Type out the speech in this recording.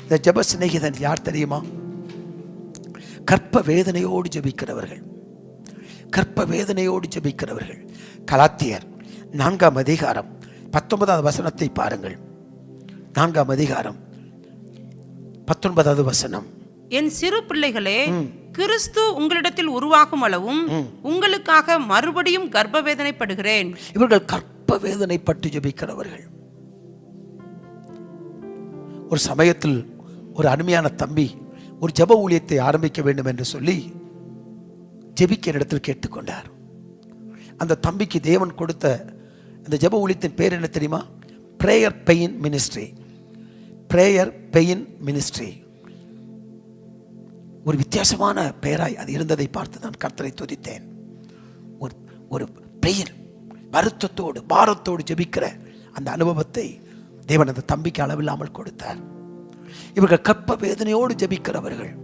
இந்த ஜெப சிநேகிதன் யார் தெரியுமா? கற்ப வேதனையோடு ஜெபிக்கிறவர்கள். கற்ப வேதனையோடு ஜெபிக்கிறவர்கள். கலாத்தியர் 4ஆம் அதிகாரம் 19வது வசனத்தை பாருங்கள். 4ஆம் அதிகாரம் 19வது வசனம். என் சிறு பிள்ளைகளே, கிறிஸ்து உங்களிடத்தில் உருவாகும் அளவும் உங்களுக்காக மறுபடியும் கர்ப்ப வேதனைப்படுகிறேன். இவர்கள் கற்ப வேதனைப்பட்டு ஜெபிக்கிறவர்கள். ஒரு சமயத்தில் ஒரு அருமையான தம்பி ஒரு ஜெப ஊழியத்தை ஆரம்பிக்க வேண்டும் என்று சொல்லி ஜெபிக்க இடத்தில் கேட்டுக்கொண்டார். அந்த தம்பிக்கு தேவன் கொடுத்த அந்த ஜெப ஊழியத்தின் பேர் என்ன தெரியுமா? Prayer pain ministry. Prayer pain ministry. ஒரு வித்தியாசமான பெயராய் அது இருந்ததை பார்த்து நான் கர்த்தரை துதித்தேன். ஒரு பெயின், வருத்தத்தோடு பாரத்தோடு ஜெபிக்கிற அந்த அனுபவத்தை தேவன் அந்த தம்பிக்கு அளவில்லாமல் கொடுத்தார். இவர்கள் கற்ப வேதனையோடு ஜெபிக்கிறவர்கள்.